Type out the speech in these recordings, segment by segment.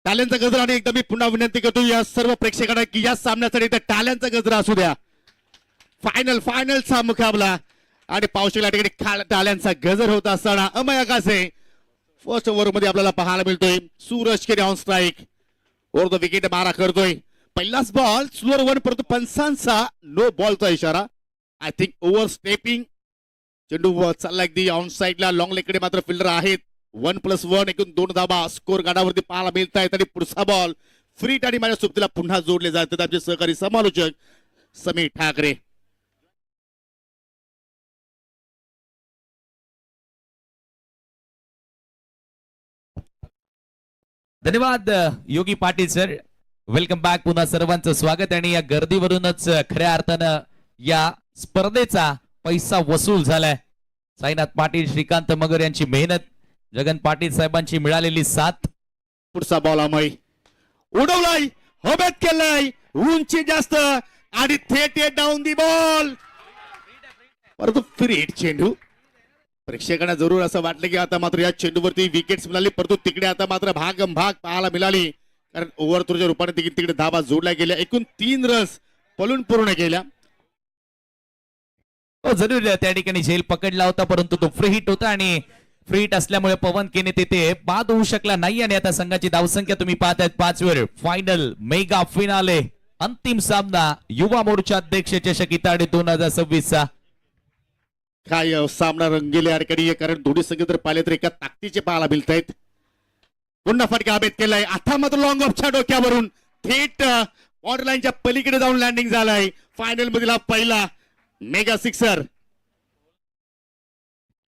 टाळ्यांचा गजरा आणि एकदा मी पुन्हा विनंती करतो या सर्व प्रेक्षकांना की या सामन्यासाठी टाळ्यांचा गजरा असू द्या. फायनलचा मुकाबला आणि पावशेला ठिकाणी टाळ्यांचा गजर होत असताना अमय आकाशे फर्स्ट ओव्हर मध्ये आपल्याला पाहायला मिळतोय. सूरज केने on strike over the wicket मारा करतोय. पहिलाच बॉल स्लोअर वन परंतु पंचांचा नो बॉलचा इशारा. आय थिंक ओव्हर स्टेपिंग चेंडू चालला अगदी ऑन साईडला लॉंग लेगकडे मात्र फिल्डर आहेत. 1+1 एकूण 2 धाबा स्कोर गाडावरती पाहायला मिळत आहेत आणि पुढचा बॉल फ्रीट आणि माझ्या सुप्तीला पुन्हा जोडले जातात आमचे सहकारी समालोचक समीर ठाकरे. धन्यवाद योगी पाटील सर. Welcome back. पुन्हा सर्वांचं स्वागत. आणि या गर्दीवरूनच खऱ्या अर्थानं या स्पर्धेचा पैसा वसूल झालाय. साईनाथ पाटील, श्रीकांत मगर यांची मेहनत, जगन पाटील साहेबांची मिळालेली साथ. पुढचा बॉल अमय उडवलाय, हवेत केलाय, उंची जास्त आणि थेट डाऊन दी बॉल परंतु फ्रीट चेंडू. प्रेक्षकांना जरूर असं वाटलं की आता मात्र या चेंडूवरती विकेट्स मिळाली परंतु तिकडे आता मात्र भाग पाहायला मिळाली कारण ओव्हर थ्रोच्या रूपाने तिकडे धाबा जोडल्या गेल्या. एकूण 3 रन्स पळून पूर्ण केल्या. जरूर त्या ठिकाणी झेल पकडला होता परंतु तो फ्री हिट होता आणि फ्री हिट असल्यामुळे पवन केने तिथे बाद होऊ शकला नाही. आणि आता संघाची धावसंख्या तुम्ही पाहतायत 5 वर. फायनल मेगा फिनाले अंतिम सामना युवा मोर्चा अध्यक्ष चषक इताडे 2026 चा. काय सामना रंगलेला अडकडी कारण दोन्ही संघ जर पाहिले तर एका ताकदीचे पाहायला मिळत आहेत. पुन्हा फटका अभेद केलाय. आता मात्र लॉंग ऑफच्या डोक्यावरून थेट बॉर्डर लाईनच्या पलीकडे जाऊन लँडिंग झालाय. फायनल मधील पहिला मेगा सिक्सर.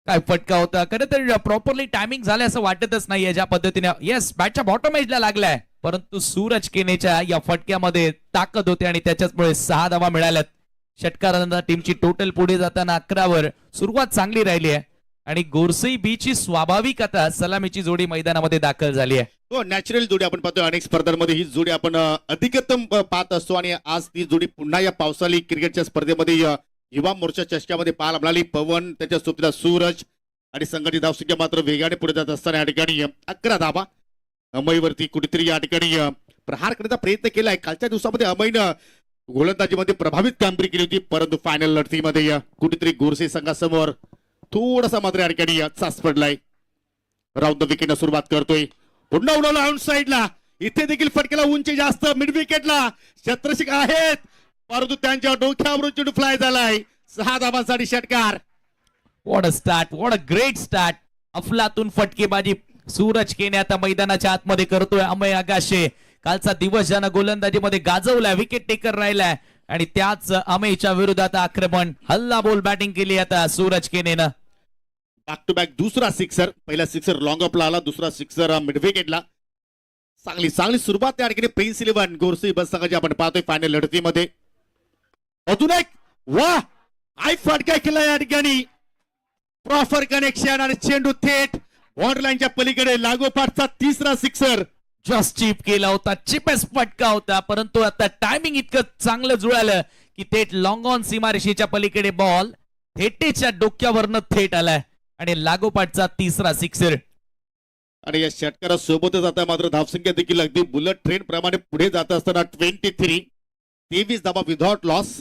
काय फटका होता. खरं तर प्रॉपरली टायमिंग झालं असं वाटतच नाहीये ज्या पद्धतीने. येस, बॅटच्या बॉटम एजला लागलाय परंतु सूरज केनेच्या या फटक्यामध्ये ताकद होते आणि त्याच्याचमुळे 6 धावा मिळाल्यात. षटकारांना टीमची टोटल पुढे जाताना 11 वर सुरुवात चांगली राहिली आहे आणि गोरसई बी ची स्वाभाविक आता सलामीची जोडी मैदानामध्ये दाखल झाली आहे. हो, नॅचरल जोडी आपण पाहतो. अनेक स्पर्धांमध्ये ही जोडी आपण अधिकतम पाहत असतो आणि आज ती जोडी पुन्हा या पावसाळी क्रिकेटच्या स्पर्धेमध्ये युवा मोर्चा चषकामध्ये पाहायला मिळाली. पवन त्याच्या सोबतीला सूरज आणि संघाची धावसंख्या मात्र वेगाने पुढे जात असताना या ठिकाणी 11 धावा. अमयवरती कुठेतरी या ठिकाणी प्रहार करण्याचा प्रयत्न केलाय. कालच्या दिवसामध्ये अमयनं गोलंदाजीमध्ये प्रभावित कामगिरी केली होती परंतु फायनल लढतीमध्ये कुठेतरी गोरसे संघासमोर थोडासा मात्र या ठिकाणी चाच पडलाय. राऊंड द विकेटला सुरुवात करतोय. पुन्हा उडवला आउट साईडला. इथे देखील फटकेला उंची जास्त. मिड विकेटला शत्रशिक आहेत परंतु त्यांच्या डोक्यावरून चेंडू फ्लाय झालाय. 6 धावांसाठी षटकार. What a start, what a great start. अफलातून फटकेबाजी सूरज केने आता मैदानाच्या आतमध्ये करतोय. अमय आकाशे कालचा दिवस ज्यानं गोलंदाजीमध्ये गाजवलाय, विकेट टेकर राहिलाय आणि त्याच अमयच्या विरोधात आक्रमण हल्ला बोल बॅटिंग केली आता सूरज केनेनं. बॅक टू बॅक दुसरा सिक्सर. पहिला सिक्सर लॉंग ऑफला आला, दुसरा सिक्सर मिड विकेटला. चांगली सुरुवात त्या ठिकाणी प्रिन्स 11 गोरसे बस संघाची आपण पाहतोय फायनल लढतीमध्ये. अजून एक वा आय फटका केला या ठिकाणी. प्रॉपर कनेक्शन आणि चेंडू थेट बॉर्डर लाईनच्या पलीकडे. लागोपाठचा तिसरा सिक्सर. जस्ट चिप केला होता, चिपेस्ट फटका होता परंतु आता टायमिंग इतकं चांगलं जुळालं की थेट लॉंग ऑन सीमारेषेच्या पलीकडे बॉल थेटेच्या डोक्यावरनं थेट आलाय आणि लागोपाठचा तिसरा सिक्सर. आणि या षटकारासोबतच आता मात्र धावसंख्या देखील अगदी बुलेट ट्रेन प्रमाणे पुढे जात असताना 23 धावा विदाउट लॉस.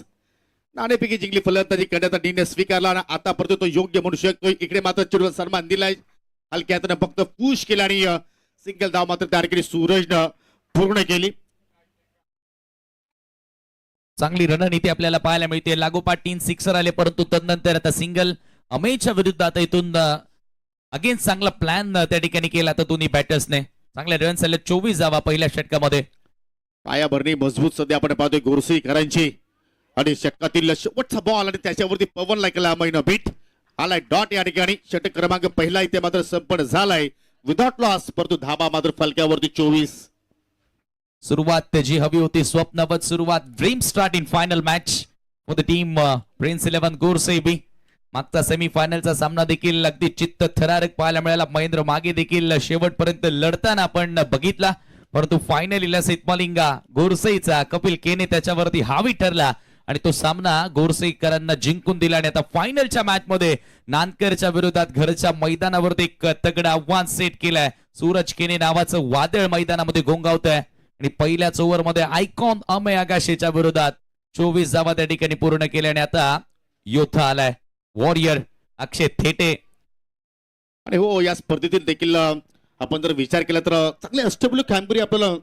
नाणेफेकी जिंकली, फलंदाजी करण्याचा निर्णय स्वीकारला आणि आता परत तो योग्य म्हणू शकतोय. इकडे मात्र चेंडूला सन्मान दिलाय. हलक्यातनं फक्त पुश केला आणि सिंगल धाव मात्र त्या ठिकाणी सूरजनं पूर्ण केली. चांगली रणनीती आपल्याला पाहायला मिळते. लागोपाठ 3 सिक्सर आले परंतु तदनंतर आता सिंगल अमेयच्या विरुद्ध आता इथून अगेन्स्ट चांगला प्लॅन त्या ठिकाणी केला तर दोन्ही बॅटर्सने. चांगले रन्स आले, 24 धावा पहिल्या षटकामध्ये. पायाभरणी मजबूत सध्या आपण पाहतोय गोरसेकरांची. आणि षटकातील शेवटचा बॉल आणि त्याच्यावरती पवनला केला अमयनं बीट. आलाय डॉट या ठिकाणी. षटक क्रमांक पहिला इथे मात्र संपन्न झालाय विदाउट लॉस परंतु धाबा मात्र फलक्यावरती 24. सुरुवात जी हवी होती स्वप्नवत सुरुवात. Dream start in final match for the team Prince 11 Gorase B. मागचा सेमीफायनलचा सामना देखील अगदी चित्त थरारक पाहायला मिळाला. महेंद्र मागे देखील शेवटपर्यंत लढताना आपण बघितला परंतु फायनलीला सितमलिंगा गोरसेचा कपिल केने त्याच्यावरती हावी ठरला आणि तो सामना गोरसेकरांना जिंकून दिला. आणि आता फायनलच्या मॅच मध्ये नानकरच्या विरोधात घरच्या मैदानावरती एक तगडा आव्हान सेट केलाय. सूरज केने नावाचं वादळ मैदानामध्ये घोंगावतंय आणि पहिल्याच ओव्हरमध्ये आयकॉन अमेय आगाशेच्या विरोधात 24 धावा त्या ठिकाणी पूर्ण केल्या आणि आता योद्धा आलाय वॉरियर अक्षय थेटे. आणि हो, या स्पर्धेतील देखील आपण जर विचार केला तर चांगले अष्टपैलू कामगिरी आपल्याला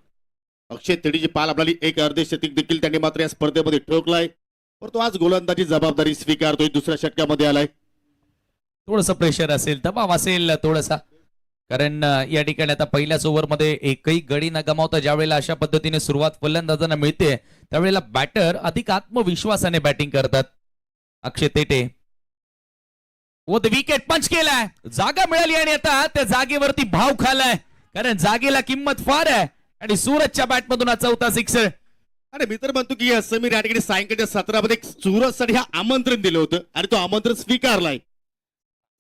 अक्षय थेटेची पाल आपल्याला एक अर्धे शतक देखील त्यांनी मात्र या स्पर्धेमध्ये ठोकलाय. परंतु आज गोलंदाजी जबाबदारी स्वीकारतोय, दुसऱ्या षटकामध्ये आलाय. थोडस प्रेशर असेल, दबाव असेल थोडासा, कारण या ठिकाणी आता पहिल्याच ओव्हरमध्ये एकही गडी न गमावता ज्या वेळेला अशा पद्धतीने सुरुवात फलंदाजांना मिळते त्यावेळेला बॅटर अधिक आत्मविश्वासाने बॅटिंग करतात. अक्षय थेटे व विकेट पंच केलाय, जागा मिळाली आणि आता त्या जागेवरती भाव खालाय, कारण जागेला किंमत फार आहे आणि सूरजच्या बॅटमधून हा चौथा सिक्सर. आणि मी तर म्हणतो की समीर या ठिकाणी सायंकाळच्या 17 मध्ये सूरजसाठी हा आमंत्रण दिलं होतं आणि तो आमंत्रण स्वीकारलाय.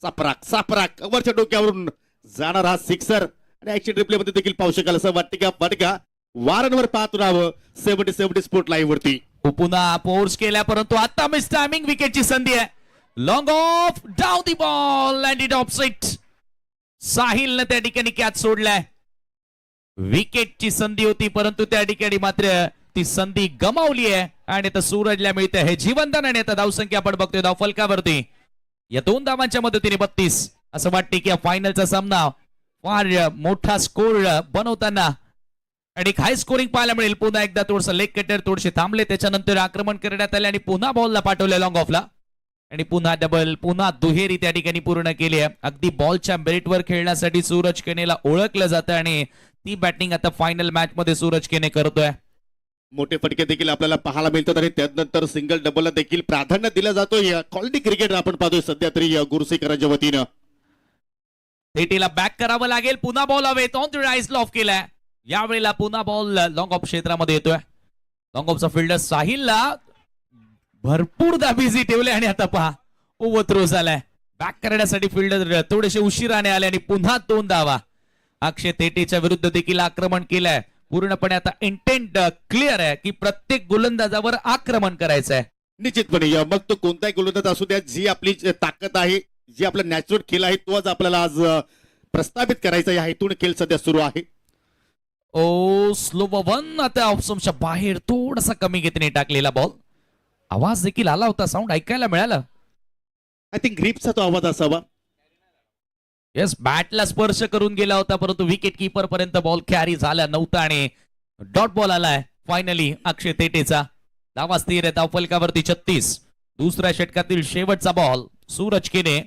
सापराक वरच्या डोक्यावरून जाणार हा सिक्सर आणि ऍक्शन रिप्ले मध्ये देखील पाहू शकाल असं वाटतं का वारंवार पाहत राहावं 70 स्पोर्ट लाईव्ह वरती. पुन्हा फोर्स केल्या परंतु आता मिस टायमिंग विकेटची संधी आहे. Long off down the ball and it off side. साहिलने त्या ठिकाणी कॅच सोडलाय. विकेटची संधी होती परंतु त्या ठिकाणी मात्र ती संधी गमावली आहे आणि आता सूरजला मिळते हे जीवनदान आणि आता धावसंख्या आपण बघतोय धाव फलकावरती या 2 धावांच्या मदतीने 32. असं वाटते की फायनलचा सामना फार मोठा स्कोर बनवताना आणि हाय स्कोरिंग पाहायला मिळेल. पुन्हा एकदा थोडंसं लेग कटर थोडेसे थांबले, त्याच्यानंतर आक्रमण करण्यात आले आणि पुन्हा बॉलला पाठवले लॉंग ऑफला आणि पुन्हा डबल, पुन्हा दुहेरी त्या ठिकाणी पूर्ण केली आहे. अगदी बॉलच्या मेरिटवर खेळण्यासाठी सूरज केनेला ओळखलं जातं आणि ती बॅटिंग आता फायनल मॅच मध्ये सूरज केने करतोय. मोठे फटके देखील आपल्याला पाहायला मिळतात आणि त्यानंतर सिंगल डबलला देखील प्राधान्य दिलं जातोय. क्वालिटी क्रिकेट आपण पाहतोय सध्या तरी गुरसेकरांच्या वतीनं. थेटेला बॅक करावं लागेल. पुन्हा बॉल हवेत ऑन द राईज ऑफ केलाय. यावेळेला पुन्हा बॉल लॉंग ऑफ क्षेत्रामध्ये येतोय. लॉंग ऑफचा फिल्डर साहिलला भरपूर बिझी ठेवले आणि आता पहा ओव्हर थ्रो झालाय. बॅक करण्यासाठी फिल्डर थोडेसे उशिराने आले आणि पुन्हा 2 धावा. अक्षय थेटेच्या विरुद्ध देखील आक्रमण केलंय. पूर्णपणे आता इंटेंट क्लिअर आहे की प्रत्येक गोलंदाजावर आक्रमण करायचं आहे. निश्चितपणे मग तो कोणताही गोलंदाज असू द्या, जी आपली ताकद आहे, जी आपला नॅचरल खेळ आहे तो आज आपल्याला आज प्रस्थापित करायचा या हेतून खेळ सध्या सुरू आहे. ओ स्लो वन आता ऑप्शनच्या बाहेर थोडासा कमी गतीने टाकलेला बॉल. आवाज देखील आला होता, साऊंड ऐकायला मिळालं. आय थिंक ग्रीपचा तो आवाज असावा. येस, बॅटला स्पर्श करून गेला होता परंतु विकेट किपर पर्यंत बॉल कॅरी झाला नव्हता आणि डॉट बॉल आलाय फायनली अक्षय थेटेचा. धावा स्थिर आहे, धाव फलकावरती 36. दुसऱ्या षटकातील शेवटचा बॉल सूरज केने.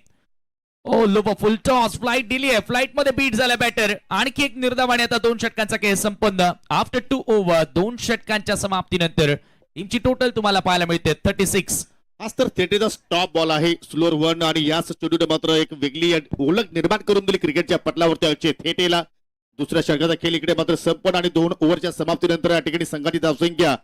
ओ लो फुल टॉस, फ्लाइट दिली आहे, फ्लाइट मध्ये बीट झाला बॅटर. आणखी एक निर्धाव आणि आता 2 षटकांचा खेळ संपन्न. आफ्टर 2 ओव्हर 2 षटकांच्या समाप्तीनंतर टीमची टोटल तुम्हाला पाहायला मिळते 36. आज तर थेटेचा स्टॉप बॉल आहे, स्लोअर वन आणि या स्टुडिओने मात्र एक वेगळी ओळख निर्माण करून दिली क्रिकेटच्या पटलावरती अक्षय थेटेला. दुसऱ्या षटकाचा खेळ इकडे मात्र संपन्न आणि 2 ओव्हरच्या समाप्तीनंतर या ठिकाणी संघाची धावसंख्या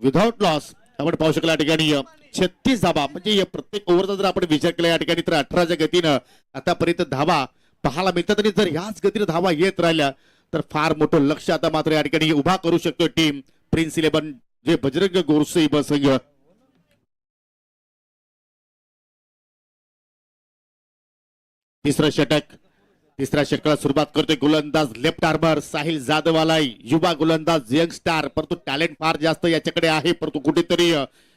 विधाउट लॉस आपण पाहू शकला या ठिकाणी 36 धावा. म्हणजे प्रत्येक ओव्हरचा जर आपण विचार केला या ठिकाणी तर 18च्या गतीनं आतापर्यंत धावा पाहायला मिळतात आणि जर याच गतीनं धावा येत राहिल्या तर फार मोठं लक्ष आता मात्र या ठिकाणी उभा करू शकतो टीम प्रिन्स 11 जे बजरंग गोरसे संघ. तिसरं षटक, तिसऱ्या षटकाला सुरुवात करतोय गोलंदाज लेफ्ट आर्मर साहिल जाधव आलाय. युवा गोलंदाज यंग स्टार, परंतु टॅलेंट फार जास्त याच्याकडे आहे, परंतु कुठेतरी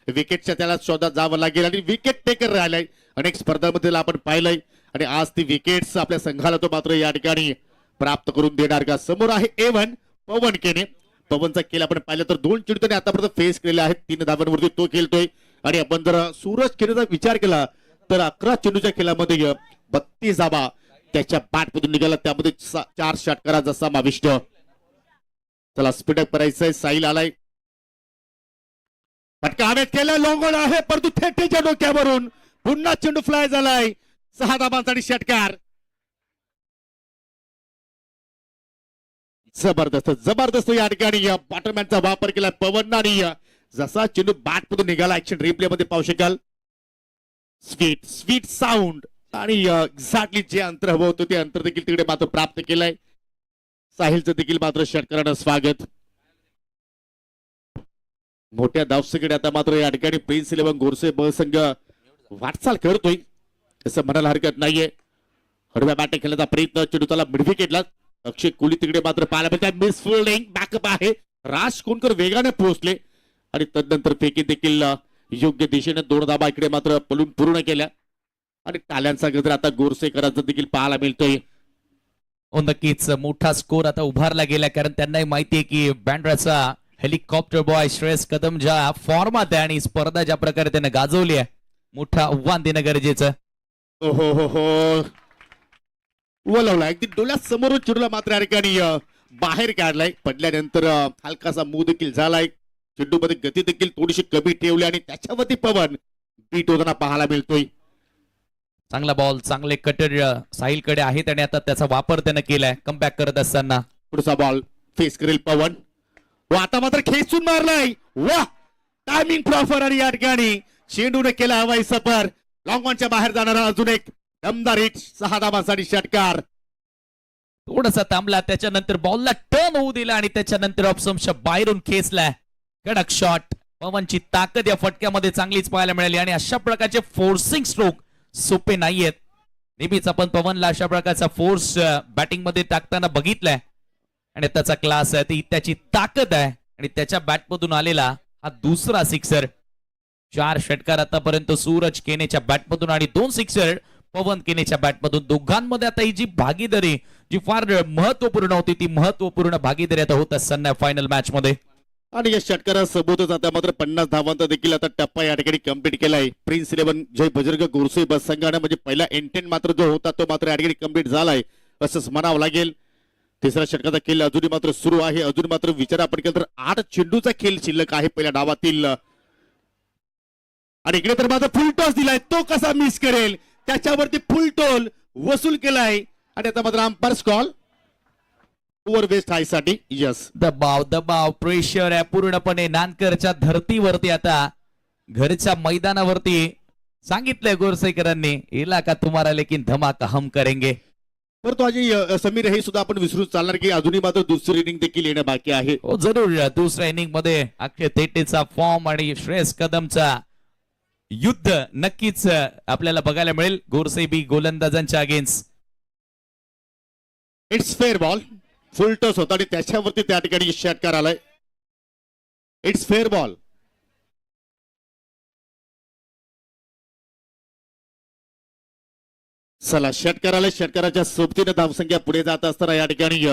विकेटच्या त्याला शोधात जावं लागेल आणि विकेट टेकर राहिलाय. अनेक स्पर्धांमध्ये आपण पाहिलंय आणि आज ती विकेट्स आपल्या संघाला तो मात्र या ठिकाणी प्राप्त करून देणार का. समोर आहे A1 पवन केने. पवनचा खेळ आपण पाहिलं तर 2 चेंडूने आतापर्यंत फेस केलेले आहेत, 3 धावांवरती तो खेळतोय. आणि आपण जर सूरज केनेचा विचार केला तर 11 चेंडूच्या खेळामध्ये 32 धावा त्याच्या बॅटमधून निघाला, त्यामध्ये 4 षटकारांचा समाविष्ट. चला स्पीडअप करायचंय. साहिल आलाय, फटका हवेत केला, लॉंग ऑन आहे परंतु थेटेच्या डोक्यावरून पुन्हा चेंडू फ्लाय झालाय. 6 धावांसाठी षटकार. जबरदस्त जबरदस्त या ठिकाणी बॉटरमॅनचा वापर केला पवन आणि जसा चेंडू बॅटमधून निघाला ऍक्शन रिप्ले मध्ये पाहू शकाल. स्वीट स्वीट साऊंड आणि एक्झॅक्टली जे अंतर हवं होतं ते अंतर देखील तिकडे मात्र प्राप्त केलंय. साहिलचं देखील मात्र षटकारानं स्वागत. मोठ्या धावसंख्येने आता मात्र या ठिकाणी प्रिन्स 11 गोरसे ब संघ वाटचाल करतोय असं म्हणायला हरकत नाहीये. कडव्या बॅटिंग खेळण्याचा प्रयत्न, चेंडूला मिड विकेटला. अक्षय कोहली तिकडे मात्र पाहायला मिळतात. मिस फिल्डिंग बॅकअप आहे. राज कोणकर वेगाने पोहोचले आणि तदनंतर फेकी देखील योग्य दिशेने 2 धाबा इकडे मात्र पलून पूर्ण केल्या आणि टाल्यांचा गजर आता गोरसेकरांचा देखील पाहायला मिळतोय. हो नक्कीच मोठा स्कोर आता उभारला गेला, कारण त्यांनाही माहिती आहे की बँड्राचा हेलिकॉप्टर बॉय श्रेयस कदम ज्या फॉर्मात आहे आणि स्पर्धा ज्या प्रकारे त्याने गाजवली आहे, मोठं आव्हान देणं गरजेचं. हो हो हो हो वलवला अगदी डोळ्यात समोरून चेंडूला मात्र या ठिकाणी बाहेर काढलाय. पडल्यानंतर हलकासा मूव देखील झालाय. चेंडूमध्ये गती देखील थोडीशी कमी ठेवली आणि त्याच्यावरती पवन बीट होताना पाहायला मिळतोय. चांगला बॉल, चांगले कटर साहिलकडे आहेत आणि आता त्याचा वापर त्यानं केलाय कमबॅक करत असताना. पुढचा बॉल फेस करेल पवन. व आता मात्र खेचून मारलाय. वा टायमिंग प्रॉपर आणि या ठिकाणी चेंडूने केला हवाई सफर. लॉंग ऑनच्या बाहेर जाणारा अजून एक दमदार हिट, 6 धावांसाठी षटकार. थोडासा थांबला, त्याच्यानंतर बॉलला टर्न होऊ दिला आणि त्याच्यानंतर ऑप्शनच्या बाहेरून खेचलाय. कडक शॉट. पवनची ताकद या फटक्यामध्ये चांगलीच पाहायला मिळाली आणि अशा प्रकारचे फोर्सिंग स्ट्रोक सोपे नाहीयेत. नेहमीच आपण पवनला अशा प्रकारचा फोर्स बॅटिंग मध्ये टाकताना बघितलाय आणि त्याचा क्लास आहे, ती त्याची ताकद आहे आणि त्याच्या बॅटमधून आलेला हा दुसरा सिक्सर. 4 षटकार आतापर्यंत सूरज केनेच्या बॅटमधून आणि 2 सिक्सर पवन केनेच्या बॅटमधून. दोघांमध्ये आता ही जी भागीदारी जी फार महत्वपूर्ण होती, ती महत्वपूर्ण भागीदारी आता होत असताना फायनल मॅच मध्ये. आणि या षटकारासोबतच आता मात्र 50 धावांचा देखील आता टप्पा या ठिकाणी कंप्लीट केलाय. प्रिन्स 11 जय बजरंग गोरसे बस संघाने म्हणजे पहिला इंटेंट मात्र जो होता तो मात्र या ठिकाणी कंप्लीट झालाय असंच म्हणावं लागेल. तिसऱ्या षटकाचा खेळ अजूनही मात्र सुरू आहे. अजून मात्र विचार आपण केला तर 8 चेंडूचा खेळ शिल्लक आहे पहिल्या डावातील. आणि इकडे तर मात्र फुल टॉस दिलाय, तो कसा मिस करेल, त्याच्यावरती फुल टोल वसूल केलाय आणि आता मात्र अंपायर्स कॉल ओव्हर वेस्ट हाय साठी. यस दबाव दबाव प्रेशर आहे पूर्णपणे नानकरच्या धर्तीवरती. आता घरच्या मैदानावरती सांगितलंय गोरसेकरांनी, इलाका तुम्हारा लेकिन धमाका हम करेंगे. परंतु अजय समीर हे सुद्धा आपण विसरून चालणार की अजूनही मात्र दुसरी इनिंग देखील येणं बाकी आहे. हो जरूर. दुसऱ्या इनिंग मध्ये अक्षय थेटेचा फॉर्म आणि श्रेयस कदमचा युद्ध नक्कीच आपल्याला बघायला मिळेल गोरसेबी गोलंदाजांच्या against. It's fair ball. Full toss होता आणि त्याच्यावरती त्या ठिकाणी षटकार आलाय. It's fair ball. चला षटकार आलाय. षटकाराच्या सोबतीने धावसंख्या पुढे जात असताना या ठिकाणी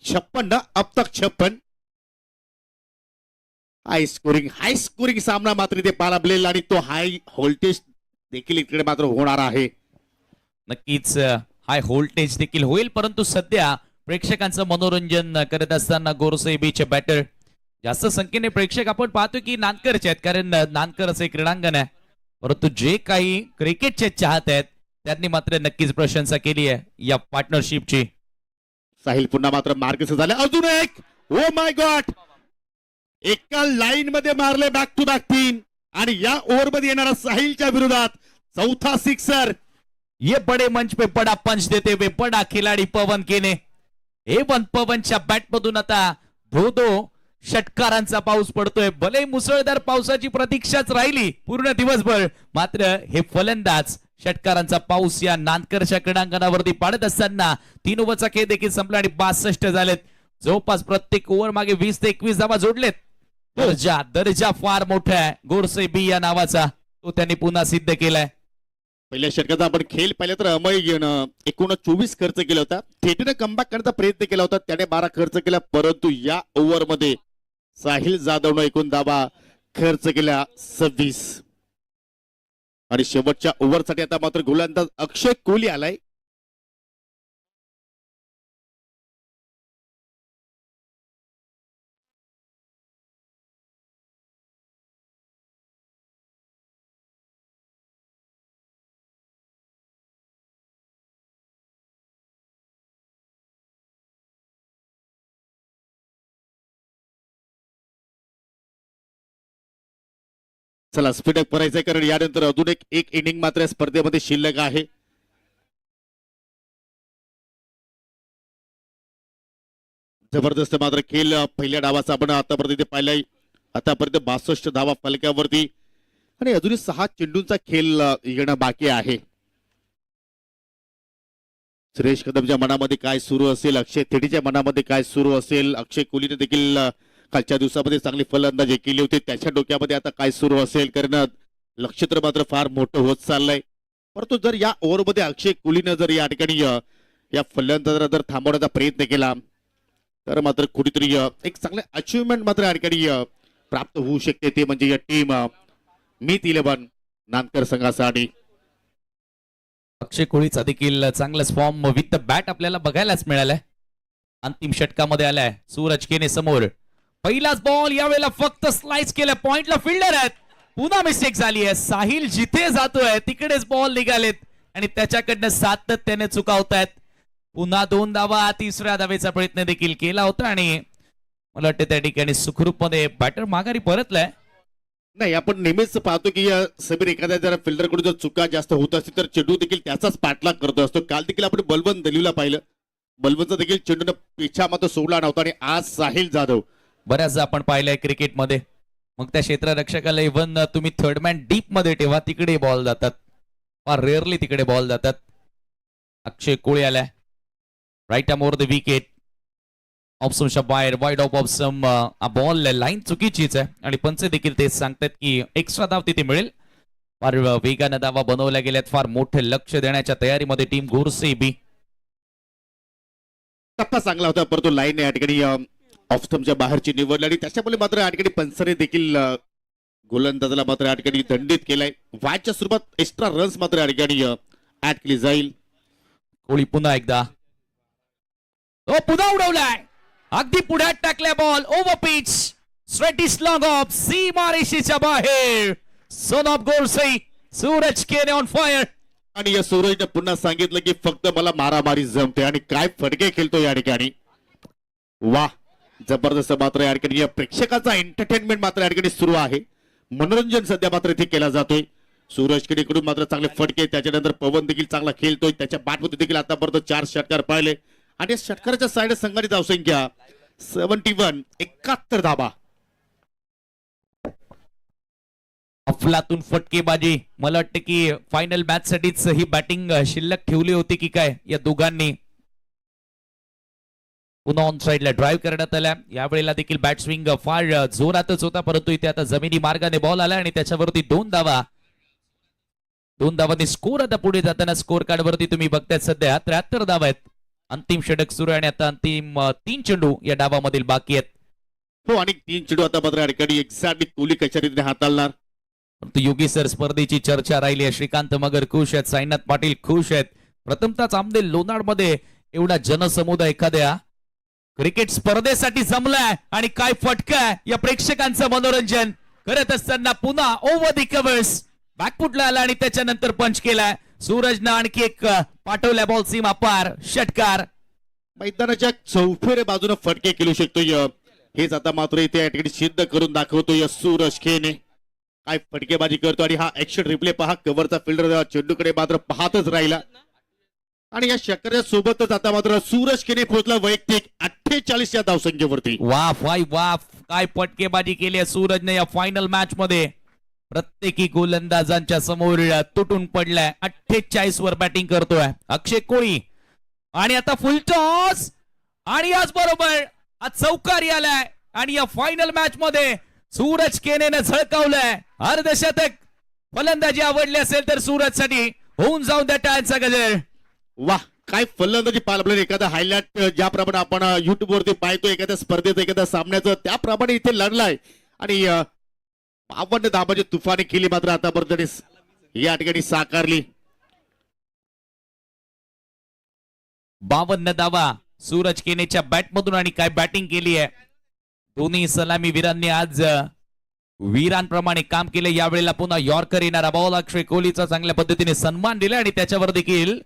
56 अब तक 56. हाय स्कोरिंग सामना मात्र इथे पाहायला मिळेल आणि तो हाय व्होल्टेज देखील इकडे मात्र होणार आहे. नक्कीच हाय व्होल्टेज देखील होईल, परंतु सध्या प्रेक्षकांचं मनोरंजन करत असताना गोरसेबीचे बॅटर जास्त संख्येने प्रेक्षक आपण पाहतो की नानकरचे आहेत, कारण नानकर असे क्रीडांगण आहे. परंतु जे काही क्रिकेटचे चाहते आहेत त्यांनी मात्र नक्कीच प्रशंसा केली आहे या पार्टनरशिपची. साहिल पुन्हा मात्र मार्गस्थ झाले. अजून एक. ओ माय गॉड, एका लाईन मध्ये मारले बॅक टू बॅक 3 आणि या ओव्हर मध्ये येणारा साहिलच्या विरोधात चौथा सिक्सर. ये बडे मंच पे बडा पंच देते हुए बडा खिलाडी पवन केने. हे पवनच्या बॅटमधून आता धो षटकारांचा पाऊस पडतोय. भले मुसळधार पावसाची प्रतीक्षाच राहिली पूर्ण दिवसभर, मात्र हे फलंदाज षटकारांचा पाऊस या नानकरच्या क्रीडांगणावरती पाडत असताना 3 ओव्हरचा खेळ देखील संपला आणि 62 झालेत. जवळपास प्रत्येक ओव्हर मागे 20 ते 21 धावा जोडलेत. दर्जा फार मोठा आहे गोरसेबी या नावाचा, तो त्यांनी पुन्हा सिद्ध केलाय. पहिल्या षटकाचा आपण खेळ पाहिला तर अमय एकूण 24 खर्च केला होता. थेटूने कमबॅक करण्याचा प्रयत्न केला होता, त्याने 12 खर्च केला. परंतु या ओव्हर मध्ये साहिल जाधवनं एकूण धावा खर्च केल्या 26. आणि शेवटच्या ओव्हरसाठी आता मात्र गोलंदाज अक्षय कोहली आलाय. चला स्पीडअप करायचंय, कारण यानंतर अजून एक इनिंग मात्र या स्पर्धेमध्ये शिल्लक आहे. जबरदस्त मात्र खेळ पहिल्या डावाचा आपण आतापर्यंत इथे पाहिलाय. आतापर्यंत 62 धावा फलकावरती आणि अजूनही 6 चेंडूंचा खेळ येणं बाकी आहे. सुरेश कदमच्या मनामध्ये काय सुरू असेल, अक्षय थेटीच्या मनामध्ये काय सुरू असेल, अक्षय कोहलीने देखील कालच्या दिवसामध्ये चांगली फलंदाजी केली होती, त्याच्या डोक्यामध्ये आता काय सुरू असेल, कारण लक्ष्य तर मात्र फार मोठं होत चाललंय. परंतु जर या ओव्हरमध्ये अक्षय कोहलीनं जर या ठिकाणी या फलंदाजाला जर थांबवण्याचा प्रयत्न केला तर मात्र कुठेतरी एक चांगलं अचिव्हमेंट मात्र या ठिकाणी प्राप्त होऊ शकते, ते म्हणजे या टीम मीत 11 नानकर संघासाठी. अक्षय कोहलीचा देखील चांगलाच फॉर्म विथ द बॅट आपल्याला बघायलाच मिळालाय. अंतिम षटकामध्ये आलाय सूरज केने समोर. पहिलाच बॉल यावेळेला फक्त स्लाइस केलं, पॉइंटला फिल्डर आहेत. पुन्हा मिस्टेक झाली आहे. साहिल जिथे जातोय तिकडेच बॉल निघालेत आणि त्याच्याकडनं सातत्याने चुकावतायत. पुन्हा 2 धावा, तिसऱ्या धावेचा प्रयत्न देखील केला होता आणि मला वाटतं त्या ठिकाणी सुखरूपमध्ये बॅटर माघारी परतलाय. नाही, आपण नेहमीच पाहतो की समीर एखाद्या जर फिल्डरकडून जर चुका जास्त होत असतील तर चेंडू देखील त्याचाच पाठलाग करतो असतो. काल देखील आपण बलवंत दलीला पाहिलं, बलवंतचा देखील चेंडूनं पिछा मात्र सोडला नव्हता आणि आज साहिल जाधव बऱ्याचदा आपण पाहिलंय क्रिकेटमध्ये, मग त्या क्षेत्ररक्षकाला इव्हन तुम्ही थर्ड मॅन डीप मध्ये ठेवा, तिकडे बॉल जातात. फार रेअरली तिकडे बॉल जातात. अक्षय कोहली आलाय. Right arm over the wicket. ऑप्शनच्या बाहेर wide off option. Ball line चुकीचीच आहे आणि पंच देखील तेच सांगतात की एक्स्ट्रा धाव तिथे मिळेल. फार वेगानं धावा बनवल्या गेल्यात. फार मोठे लक्ष देण्याच्या तयारीमध्ये टीम गोरसेबी. टप्पा चांगला होता परंतु लाईन या ठिकाणी ऑफस्टमच्या बाहेरची निवडली आणि त्याच्यामुळे मात्र या ठिकाणी पंचने देखील गोलंदाजाला मात्र या ठिकाणी दंडित केलाय. वायच्या सुरुवात एक्स्ट्रा रन्स मात्र या ठिकाणी ऍड केली जाईल. कोहली पुन्हा एकदा. तो पुन्हा उडवलाय. अगदी पुढ्यात टाकल्या ball. Over pitch. Straightish long off. सीमारेषेच्या बाहेर. Son of Gorse. सूरज केने ऑन फायर. आणि या सूरजने पुन्हा सांगितलं की फक्त मला मारामारी जमते आणि काय फटके खेळतो या ठिकाणी. वा, जबरदस्त मात्र या ठिकाणी या प्रेक्षकाचा एंटरटेनमेंट मात्र या ठिकाणी सुरू आहे. मनोरंजन सध्या मात्र इथे केला जातोय. सूरज केनेकडून मात्र चांगले फटके, त्याच्यानंतर पवन देखील चांगला खेळतोय. त्याच्या बॅटमध्ये देखील आतापर्यंत 4 षटकार पाहिले आणि या षटकाराच्या साईड संघाची धावसंख्या 71, 71 धाबा. अफलातून फटकेबाजी. मला वाटतं की फायनल मॅच साठीच ही बॅटिंग शिल्लक ठेवली होती की काय या दोघांनी. पुन्हा ऑन साइडला ड्राईव्ह करण्यात आल्या. यावेळेला देखील बॅट स्विंग फार जोरातच होता, परंतु इथे आता जमिनी मार्गाने बॉल आला आणि त्याच्यावरती 2 धावा. 2 धावांनी स्कोर. आता पुढे जाताना स्कोर कार्ड वरती तुम्ही बघताय सध्या 73 धावा आहेत. अंतिम षटक सुरू आहे आणि आता अंतिम 3 चेंडू या डावामधील बाकी आहेत. हो, आणि 3 चेंडू आता मात्र या ठिकाणी एक्झॅक्टली कोहली कशा रीतीने हाताळणार. परंतु योगी सर स्पर्धेची चर्चा राहिली आहे. श्रीकांत मगर खुश आहेत. साईनाथ पाटील खुश आहेत. प्रथमतः चामदे लोणाड मध्ये एवढा जनसमुदाय एखाद्या क्रिकेट स्पर्धेसाठी जमलाय आणि काय फटका या प्रेक्षकांचं मनोरंजन करत असताना पुन्हा ओव्हर दी कव्हर्स. बॅकफुटला आला आणि त्याच्यानंतर पंच केलाय. सूरजनं आणखी एक पाठवल्या बॉल सीमा पार. षटकार. मैदानाच्या चौफेरे बाजूने फटके खेळू शकतोय. हेच आता मात्र इथे या ठिकाणी सिद्ध करून दाखवतोय सूरज केने. काय फटकेबाजी करतो आणि हा ऍक्शन रिप्ले पहा. कव्हरचा फिल्डर चेंडूकडे मात्र पाहतच राहिला आणि या षटकाराच्या सोबतच आता मात्र सूरज केने पोहोचला वैयक्तिक 48 या धावसंख्येवरती. वाफ वाफ. काय फटकेबाजी केली आहे सूरजने या फायनल मॅच मध्ये. प्रत्येकी गोलंदाजांच्या समोर तुटून पडलाय. 48 वर बॅटिंग करतोय अक्षय कोहली. आणि आता फुल टॉस आणि याच बरोबर आज चौकारी आलाय आणि या फायनल मॅच मध्ये सूरज केनेनं झळकावलंय. अर्धशतक. फलंदाजी आवडली असेल तर सूरज साठी होऊन जाऊन द्या टाळ्यांचा गजर. वाह, काय फलंदाजी पाहायला आपल्याला. एखादा हायलाइट ज्याप्रमाणे आपण युट्यूब वरती पाहतो एखाद्या स्पर्धेचं एखाद्या सामन्याचं, त्याप्रमाणे इथे लढलाय आणि 52 धाबाची तुफानी केली मात्र आतापर्यंत या ठिकाणी साकारली. 52 धावा सूरज केनेच्या बॅटमधून आणि काय बॅटिंग केली आहे. दोन्ही सलामी वीरांनी आज वीरांप्रमाणे काम केले. यावेळेला पुन्हा यॉर्कर येणारा बॉल. अक्षय कोहलीचा चांगल्या पद्धतीने सन्मान दिला आणि त्याच्यावर देखील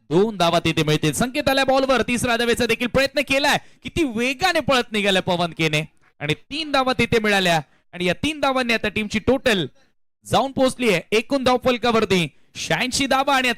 2 धावा तिथे मिळतील. संकेत आल्या बॉलवर. तिसऱ्या धावेचा देखील प्रयत्न केलाय. किती वेगाने पळत निघाला पवन केने आणि 3 धावा तिथे मिळाल्या आणि या 3 धावांनी आता टीमची टोटल जाऊन पोहोचली आहे एकूण धावफलकावरती 86 धावा आणि